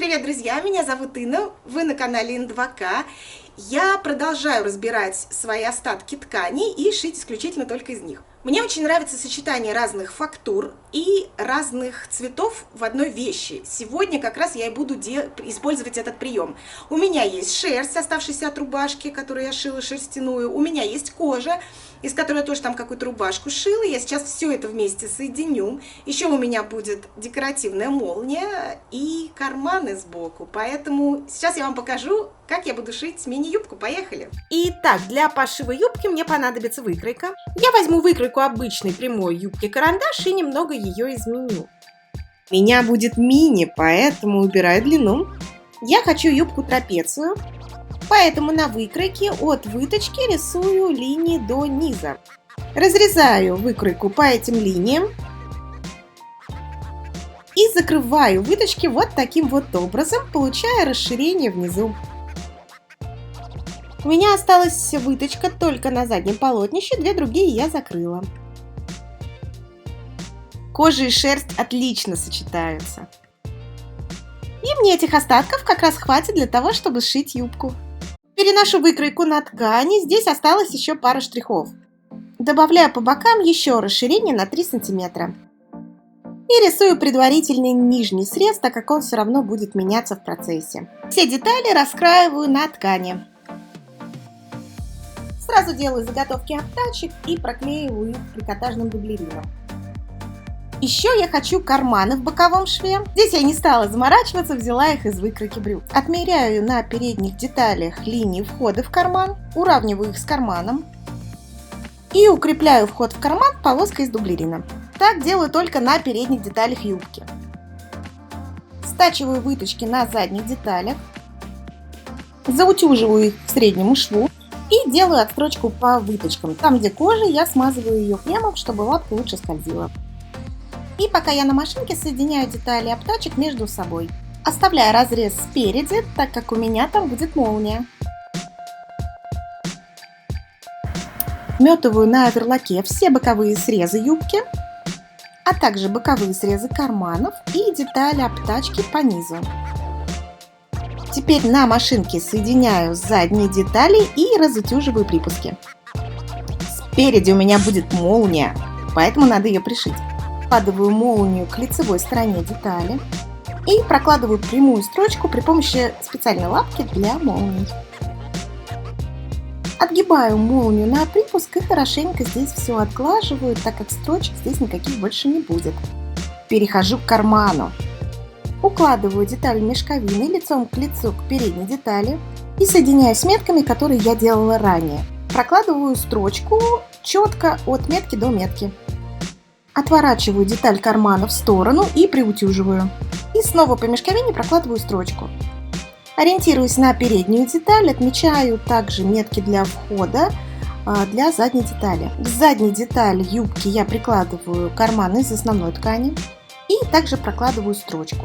привет, друзья! Меня зовут Инна, вы на канале Ин2К. Я продолжаю разбирать свои остатки тканей и шить исключительно только из них. Мне очень нравится сочетание разных фактур и разных цветов в одной вещи. Сегодня как раз я и буду использовать этот прием. У меня есть шерсть, оставшаяся от рубашки, которую я шила шерстяную. У меня есть кожа, из которой я тоже там какую-то рубашку шила. Я сейчас все это вместе соединю. Еще у меня будет декоративная молния и карманы сбоку. Поэтому сейчас я вам покажу, как я буду шить мини-юбку. Поехали! Итак, для пошива юбки мне понадобится выкройка. Я возьму выкройку обычной прямой юбки-карандаш и немного ее изменю. У меня будет мини, поэтому убираю длину. Я хочу юбку трапецию, поэтому на выкройке от выточки рисую линии до низа. Разрезаю выкройку по этим линиям и закрываю выточки вот таким вот образом, получая расширение внизу. У меня осталась выточка только на заднем полотнище, две другие я закрыла. Кожа и шерсть отлично сочетаются. И мне этих остатков как раз хватит для того, чтобы сшить юбку. Переношу выкройку на ткани, здесь осталось еще пара штрихов. Добавляю по бокам еще расширение на 3 см. И рисую предварительный нижний срез, так как он все равно будет меняться в процессе. Все детали раскраиваю на ткани. Сразу делаю заготовки обтачек и проклеиваю их трикотажным дублерином. Еще я хочу карманы в боковом шве. Здесь я не стала заморачиваться, взяла их из выкройки брюк. Отмеряю на передних деталях линии входа в карман, уравниваю их с карманом и укрепляю вход в карман полоской из дублерина. Так делаю только на передних деталях юбки. Стачиваю выточки на задних деталях, заутюживаю их к среднему шву и делаю отстрочку по выточкам. Там, где кожа, я смазываю ее кремом, чтобы лапка лучше скользила. И пока я на машинке соединяю детали обтачек между собой, оставляя разрез спереди, так как у меня там будет молния. Вметываю на оверлоке все боковые срезы юбки, а также боковые срезы карманов и детали обтачки по низу. Теперь на машинке соединяю задние детали и разутюживаю припуски. Спереди у меня будет молния, поэтому надо ее пришить. Прикладываю молнию к лицевой стороне детали и прокладываю прямую строчку при помощи специальной лапки для молний. Отгибаю молнию на припуск и хорошенько здесь все отглаживаю, так как строчек здесь никаких больше не будет. Перехожу к карману. Укладываю деталь мешковины лицом к лицу к передней детали и соединяю с метками, которые я делала ранее. Прокладываю строчку четко от метки до метки. Отворачиваю деталь кармана в сторону и приутюживаю. И снова по мешковине прокладываю строчку. Ориентируясь на переднюю деталь, отмечаю также метки для входа для задней детали. К задней детали юбки я прикладываю карман из основной ткани и также прокладываю строчку.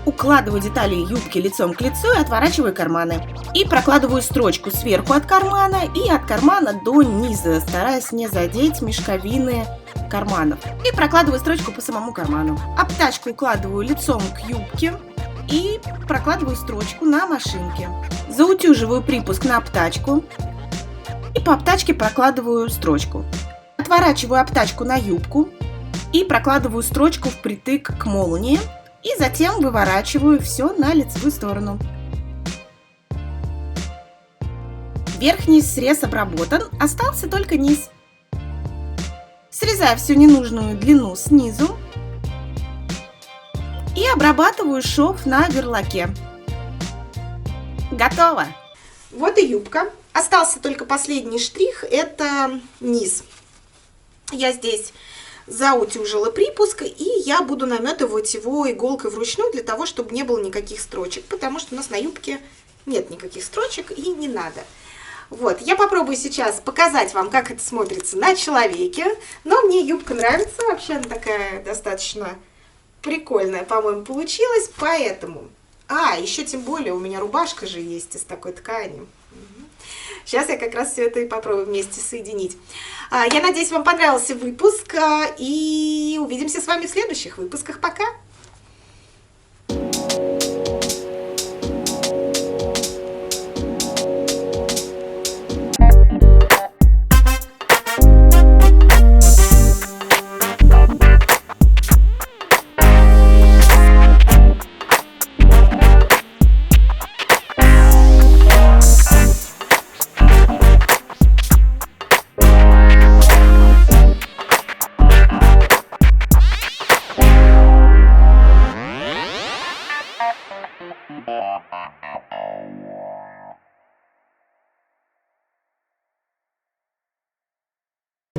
Укладываю детали юбки лицом к лицу и отворачиваю карманы. И прокладываю строчку сверху от кармана и от кармана до низа, стараясь не задеть мешковины карманов. И прокладываю строчку по самому карману. Обтачку укладываю лицом к юбке и прокладываю строчку на машинке. Заутюживаю припуск на обтачку и по обтачке прокладываю строчку. Отворачиваю обтачку на юбку и прокладываю строчку впритык к молнии. И затем выворачиваю все на лицевую сторону. Верхний срез обработан, остался только низ. Срезаю всю ненужную длину снизу и обрабатываю шов на оверлоке. Готово! Вот и юбка. Остался только последний штрих, это низ. Я здесь заутюжила припуск, и я буду наметывать его иголкой вручную для того, чтобы не было никаких строчек, потому что у нас на юбке нет никаких строчек и не надо. Вот, я попробую сейчас показать вам, как это смотрится на человеке, но мне юбка нравится, вообще она такая достаточно прикольная, по-моему, получилась, поэтому... еще тем более у меня рубашка же есть из такой ткани. Сейчас я как раз все это и попробую вместе соединить. Я надеюсь, вам понравился выпуск, и увидимся с вами в следующих выпусках. Пока!